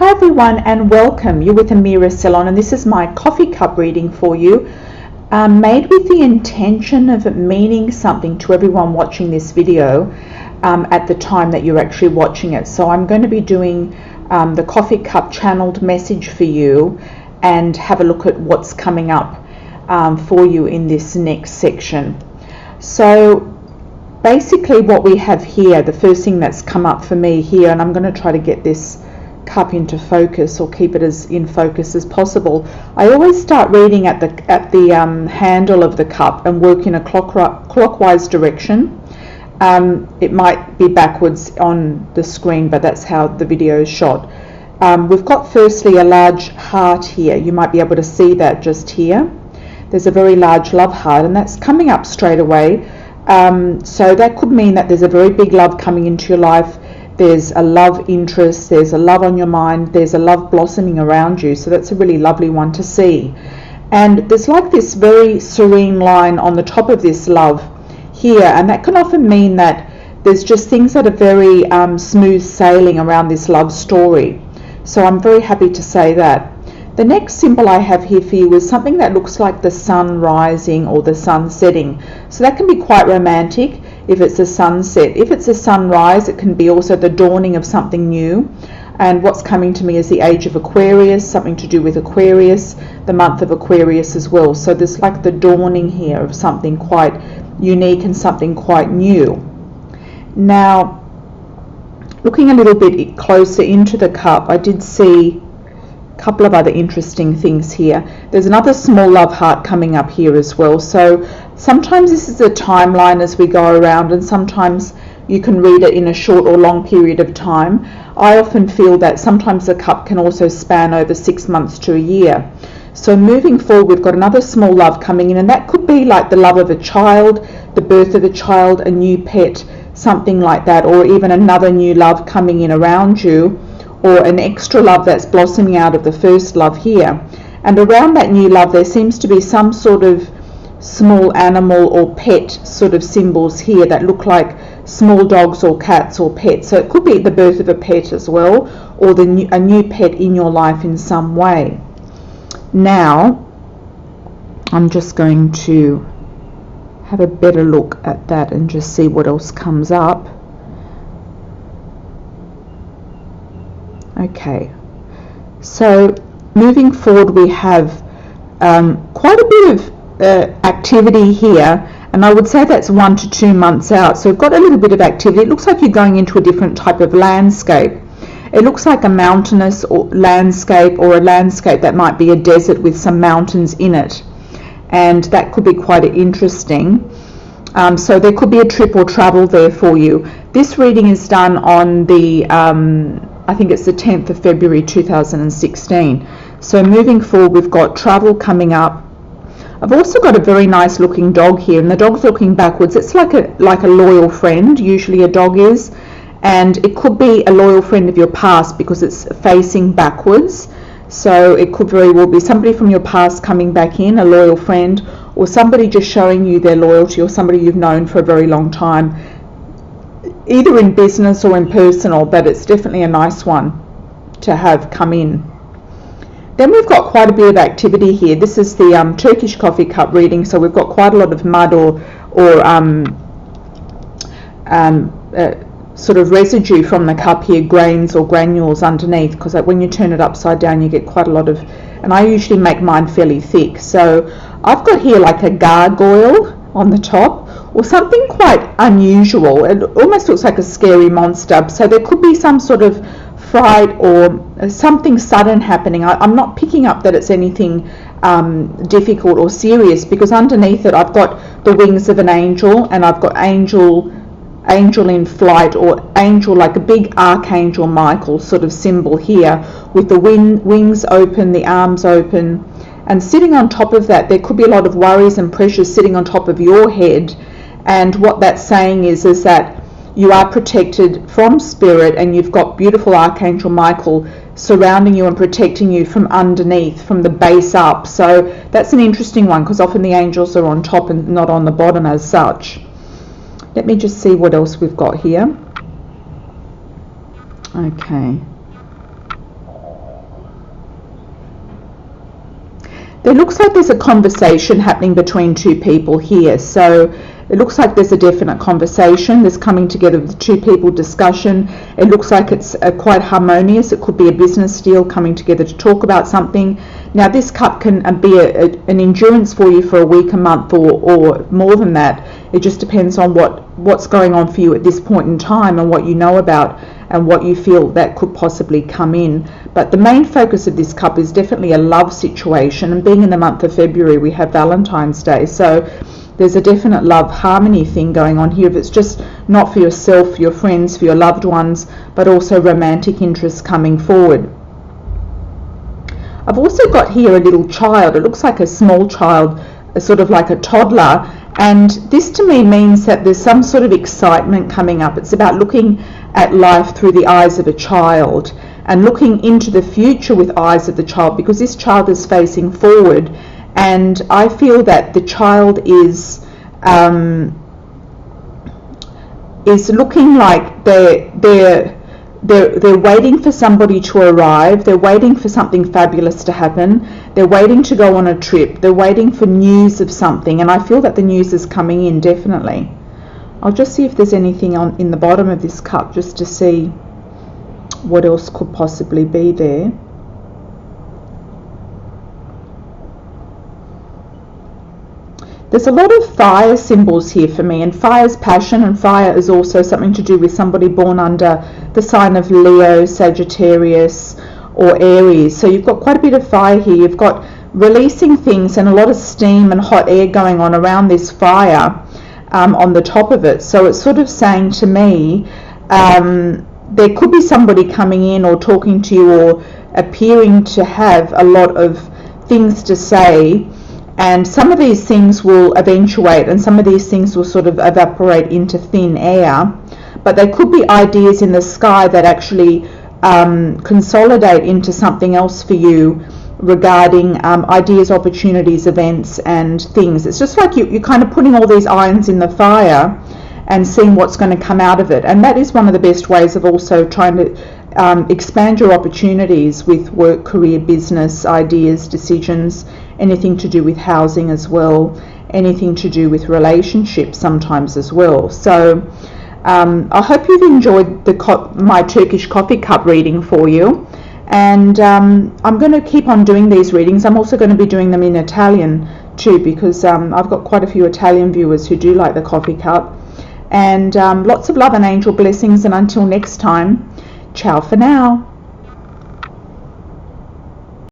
Hi everyone and welcome. You're with Amira Celon and this is my coffee cup reading for you, made with the intention of it meaning something to everyone watching this video at the time that you're actually watching it. So I'm going to be doing the coffee cup channeled message for you and have a look at what's coming up for you in this next section. So basically what we have here, the first thing that's come up for me here, and I'm going to try to get this cup into focus or keep it as in focus as possible. I always start reading at the handle of the cup and work in a clockwise direction. It might be backwards on the screen, but that's how the video is shot. We've got firstly a large heart here. You might be able to see that just here. There's a very large love heart and that's coming up straight away. So that could mean that there's a very big love coming into your life. There's a love interest, there's a love on your mind, there's a love blossoming around you. So that's a really lovely one to see. And there's like this very serene line on the top of this love here, and that can often mean that there's just things that are very smooth sailing around this love story. So I'm very happy to say that. The next symbol I have here for you is something that looks like the sun rising or the sun setting. So that can be quite romantic if it's a sunset. If it's a sunrise, it can be also the dawning of something new. And what's coming to me is the age of Aquarius, something to do with Aquarius, the month of Aquarius as well. So there's like the dawning here of something quite unique and something quite new. Now, looking a little bit closer into the cup, I did see couple of other interesting things here. There's another small love heart coming up here as well. So sometimes this is a timeline as we go around, and sometimes you can read it in a short or long period of time. I often feel that sometimes the cup can also span over 6 months to a year. So moving forward, we've got another small love coming in, and that could be like the love of a child, the birth of a child, a new pet, something like that, or even another new love coming in around you, or an extra love that's blossoming out of the first love here. And around that new love there seems to be some sort of small animal or pet sort of symbols here that look like small dogs or cats or pets. So it could be the birth of a pet as well, or a new pet in your life in some way. Now I'm just going to have a better look at that and just see what else comes up. Okay, so moving forward we have quite a bit of activity here, and I would say that's 1 to 2 months out. So we've got a little bit of activity. It looks like you're going into a different type of landscape. It looks like a mountainous landscape, or a landscape that might be a desert with some mountains in it, and that could be quite interesting. So there could be a trip or travel there for you. This reading is done on the I think it's the 10th of February 2016. So moving forward, we've got travel coming up. I've also got a very nice looking dog here, and the dog's looking backwards. It's like a loyal friend, usually a dog is, and it could be a loyal friend of your past because it's facing backwards. So it could very well be somebody from your past coming back in, a loyal friend, or somebody just showing you their loyalty, or somebody you've known for a very long time, either in business or in personal, but it's definitely a nice one to have come in. Then we've got quite a bit of activity here. This is the Turkish coffee cup reading, so we've got quite a lot of mud or sort of residue from the cup here, grains or granules underneath, because when you turn it upside down you get quite a lot of, and I usually make mine fairly thick. So I've got here like a gargoyle on the top, or something quite unusual. It almost looks like a scary monster. So there could be some sort of fright or something sudden happening. I'm not picking up that it's anything difficult or serious, because underneath it I've got the wings of an angel, and I've got angel in flight, or angel, like a big archangel Michael sort of symbol here, with the wings open, the arms open. And sitting on top of that, there could be a lot of worries and pressures sitting on top of your head. And what that's saying is that you are protected from spirit, and you've got beautiful Archangel Michael surrounding you and protecting you from underneath, from the base up. So that's an interesting one, because often the angels are on top and not on the bottom as such. Let me just see what else we've got here. Okay. There looks like there's a conversation happening between two people here. So it looks like there's a definite conversation. There's coming together with two people discussion. It looks like it's quite harmonious. It could be a business deal coming together to talk about something. Now this cup can be an endurance for you for a week, a month, or more than that. It just depends on what's going on for you at this point in time and what you know about and what you feel that could possibly come in. But the main focus of this cup is definitely a love situation, and being in the month of February we have Valentine's Day, so there's a definite love harmony thing going on here. If it's just not for yourself, for your friends, for your loved ones, but also romantic interests coming forward. I've also got here a little child. It looks like a small child, sort of like a toddler, and this to me means that there's some sort of excitement coming up. It's about looking at life through the eyes of a child and looking into the future with eyes of the child, because this child is facing forward, and I feel that the child is looking like they're waiting for somebody to arrive. They're waiting for something fabulous to happen. They're waiting to go on a trip. They're waiting for news of something, and I feel that the news is coming in definitely. I'll just see if there's anything in the bottom of this cup, just to see what else could possibly be there. There's a lot of fire symbols here for me, and fire is passion, and fire is also something to do with somebody born under the sign of Leo, Sagittarius or Aries. So you've got quite a bit of fire here. You've got releasing things and a lot of steam and hot air going on around this fire on the top of it. So it's sort of saying to me, there could be somebody coming in or talking to you or appearing to have a lot of things to say, and some of these things will eventuate and some of these things will sort of evaporate into thin air, but they could be ideas in the sky that actually consolidate into something else for you regarding ideas, opportunities, events and things. It's just like you're kind of putting all these irons in the fire and seeing what's going to come out of it, and that is one of the best ways of also trying to expand your opportunities with work, career, business, ideas, decisions, anything to do with housing as well, anything to do with relationships sometimes as well. So I hope you've enjoyed my Turkish coffee cup reading for you, and I'm going to keep on doing these readings. I'm also going to be doing them in Italian too, because I've got quite a few Italian viewers who do like the coffee cup. And lots of love and angel blessings, and until next time, ciao for now.